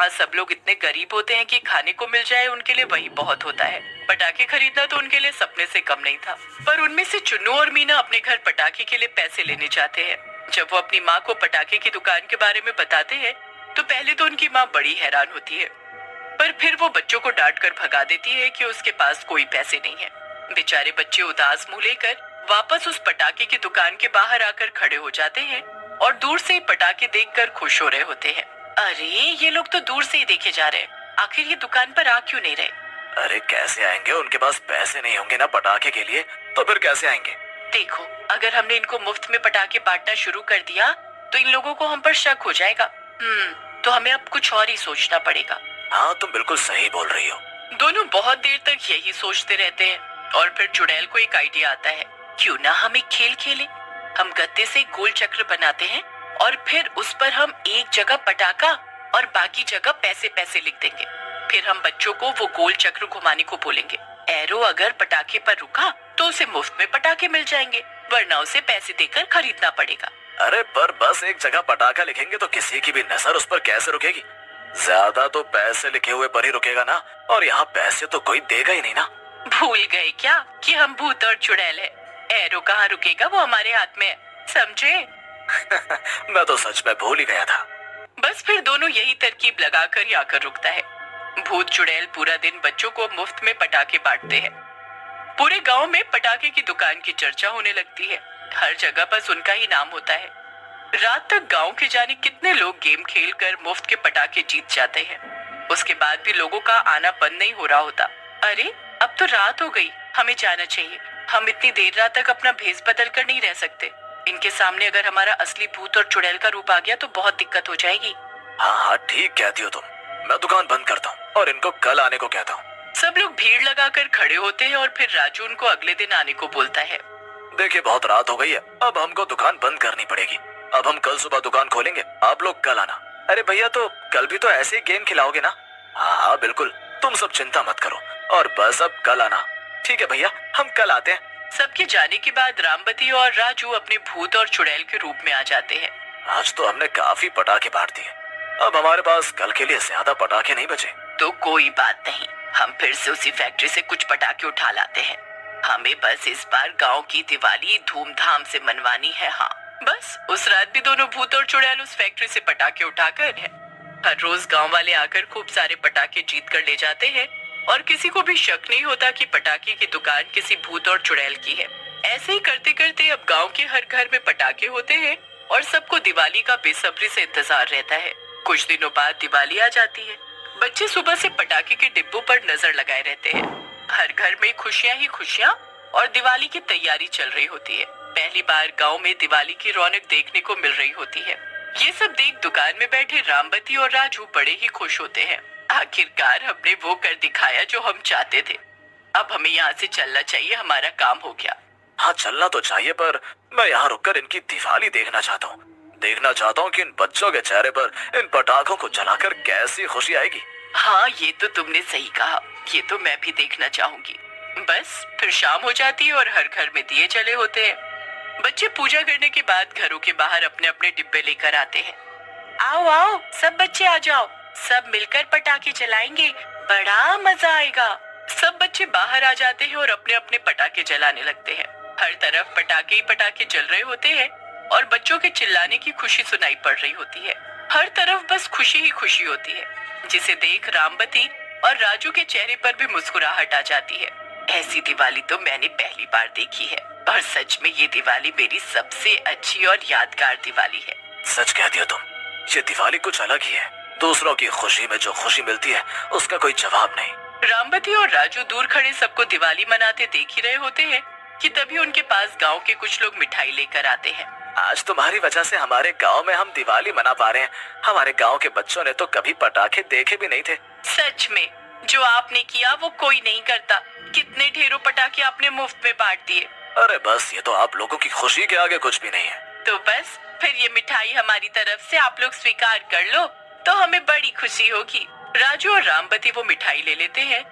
जहाँ सब लोग इतने गरीब होते हैं कि खाने को मिल जाए उनके लिए वही बहुत होता है। पटाखे खरीदना तो उनके लिए सपने से कम नहीं था। पर उनमें से चुन्नू और मीना अपने घर पटाखे के लिए पैसे लेने जाते हैं। जब वो अपनी माँ को पटाखे की दुकान के बारे में बताते हैं तो पहले तो उनकी माँ बड़ी हैरान होती है, पर फिर वो बच्चों को डांट कर भगा देती है कि उसके पास कोई पैसे नहीं है। बेचारे बच्चे उदास मुंह लेकर वापस उस पटाखे की दुकान के बाहर आकर खड़े हो जाते हैं और दूर से ही पटाखे देखकर खुश हो रहे होते हैं। अरे ये लोग तो दूर से ही देखे जा रहे हैं, आखिर ये दुकान पर आ क्यों नहीं रहे? अरे कैसे आएंगे, उनके पास पैसे नहीं होंगे ना पटाखे के लिए, तो फिर कैसे आएंगे? देखो, अगर हमने इनको मुफ्त में पटाखे बांटना शुरू कर दिया तो इन लोगों को हम पर शक हो जाएगा। तो हमें अब कुछ और ही सोचना पड़ेगा। हाँ, तुम बिल्कुल सही बोल रही हो। दोनों बहुत देर तक यही सोचते रहते हैं और फिर चुड़ैल को एक आइडिया आता है। क्यों ना हम एक खेल खेलें? हम गत्ते से गोल चक्र बनाते हैं और फिर उस पर हम एक जगह पटाखा और बाकी जगह पैसे पैसे लिख देंगे। फिर हम बच्चों को वो गोल चक्र घुमाने को बोलेंगे। एरो अगर पटाखे पर रुका तो उसे मुफ्त में पटाखे मिल जाएंगे, वरना उसे पैसे देकर खरीदना पड़ेगा। अरे पर बस एक जगह पटाखा लिखेंगे तो किसी की भी नजर उस पर कैसे रुकेगी? ज्यादा तो पैसे लिखे हुए पर ही रुकेगा ना, और यहाँ पैसे तो कोई देगा ही नहीं ना। भूल गए क्या कि हम भूत और चुड़ैल है? एरो कहाँ रुकेगा, वो हमारे हाथ में है, समझे? मैं तो सच में भूल ही गया था। बस फिर दोनों यही तरकीब लगाकर ही आकर रुकता है। भूत चुड़ैल पूरा दिन बच्चों को मुफ्त में पटाखे बांटते हैं। पूरे गांव में पटाखे की दुकान की चर्चा होने लगती है। हर जगह बस उनका ही नाम होता है। रात तक गांव के जाने कितने लोग गेम खेलकर मुफ्त के पटाखे जीत जाते हैं। उसके बाद भी लोगों का आना बंद नहीं हो रहा होता। अरे अब तो रात हो गई, हमें जाना चाहिए। हम इतनी देर रात तक अपना भेष बदल कर नहीं रह सकते। इनके सामने अगर हमारा असली भूत और चुड़ैल का रूप आ गया तो बहुत दिक्कत हो जाएगी। हाँ हाँ, ठीक कहती हो तुम। मैं दुकान बंद करता हूँ और इनको कल आने को कहता हूँ। सब लोग भीड़ लगाकर खड़े होते हैं और फिर राजू उनको अगले दिन आने को बोलता है। देखिए, बहुत रात हो गई है, अब हमको दुकान बंद करनी पड़ेगी। अब हम कल सुबह दुकान खोलेंगे, आप लोग कल आना। अरे भैया, तो कल भी तो ऐसे ही गेम खिलाओगे ना? हाँ हाँ बिल्कुल, तुम सब चिंता मत करो, और बस अब कल आना। ठीक है भैया, हम कल आते हैं। सबके जाने के बाद रामबती और राजू अपने भूत और चुड़ैल के रूप में आ जाते हैं। आज तो हमने काफी पटाखे बांट दिए, अब हमारे पास कल के लिए ज्यादा पटाखे नहीं बचे। तो कोई बात नहीं, हम फिर से उसी फैक्ट्री से कुछ पटाखे उठा लाते हैं। हमें बस इस बार गांव की दिवाली धूमधाम से मनवानी है। हाँ, बस उस रात भी दोनों भूत और चुड़ैल उस फैक्ट्री से पटाखे उठाकर हर रोज गांव वाले आकर खूब सारे पटाखे जीत कर ले जाते हैं और किसी को भी शक नहीं होता कि पटाखे की दुकान किसी भूत और चुड़ैल की है। ऐसे ही करते करते अब गांव के हर घर में पटाखे होते हैं और सबको दिवाली का बेसब्री से इंतजार रहता है। कुछ दिनों बाद दिवाली आ जाती है। बच्चे सुबह से पटाखे के डिब्बों पर नजर लगाए रहते हैं। हर घर में खुशियां ही खुशियां और दिवाली की तैयारी चल रही होती है। पहली बार गांव में दिवाली की रौनक देखने को मिल रही होती है। ये सब देख दुकान में बैठे रामबती और राजू बड़े ही खुश होते हैं। आखिरकार हमने वो कर दिखाया जो हम चाहते थे। अब हमें यहाँ से चलना चाहिए, हमारा काम हो गया। हाँ, चलना तो चाहिए, पर मैं यहाँ रुककर इनकी दिवाली देखना चाहता हूँ। देखना चाहता हूँ कि इन बच्चों के चेहरे पर इन पटाखों को जलाकर कैसी खुशी आएगी। हाँ, ये तो तुमने सही कहा, ये तो मैं भी देखना चाहूंगी। बस फिर शाम हो जाती है और हर घर में दिए जले होते हैं। बच्चे पूजा करने के बाद घरों के बाहर अपने अपने डिब्बे लेकर आते हैं। आओ आओ, सब बच्चे आ जाओ, सब मिलकर पटाखे जलाएंगे, बड़ा मजा आएगा। सब बच्चे बाहर आ जाते हैं और अपने अपने पटाखे जलाने लगते हैं। हर तरफ पटाखे ही पटाखे जल रहे होते हैं और बच्चों के चिल्लाने की खुशी सुनाई पड़ रही होती है। हर तरफ बस खुशी ही खुशी होती है, जिसे देख रामबती और राजू के चेहरे पर भी मुस्कुराहट आ जाती है। ऐसी दिवाली तो मैंने पहली बार देखी है और सच में ये दिवाली मेरी सबसे अच्छी और यादगार दिवाली है। सच कहती हो तुम, ये दिवाली कुछ अलग ही है। दूसरों की खुशी में जो खुशी मिलती है उसका कोई जवाब नहीं। रामबती और राजू दूर खड़े सबको दिवाली मनाते देख ही रहे होते हैं कि तभी उनके पास गांव के कुछ लोग मिठाई लेकर आते हैं। आज तुम्हारी वजह से हमारे गांव में हम दिवाली मना पा रहे हैं। हमारे गांव के बच्चों ने तो कभी पटाखे देखे भी नहीं थे। सच में, जो आपने किया वो कोई नहीं करता। कितने ढेरों पटाखे आपने मुफ्त में बांट दिए। अरे बस, ये तो आप लोगों की खुशी के आगे कुछ भी नहीं है। तो बस फिर ये मिठाई हमारी तरफ से आप लोग स्वीकार कर लो तो हमें बड़ी खुशी होगी। राजू और रामबती वो मिठाई ले लेते हैं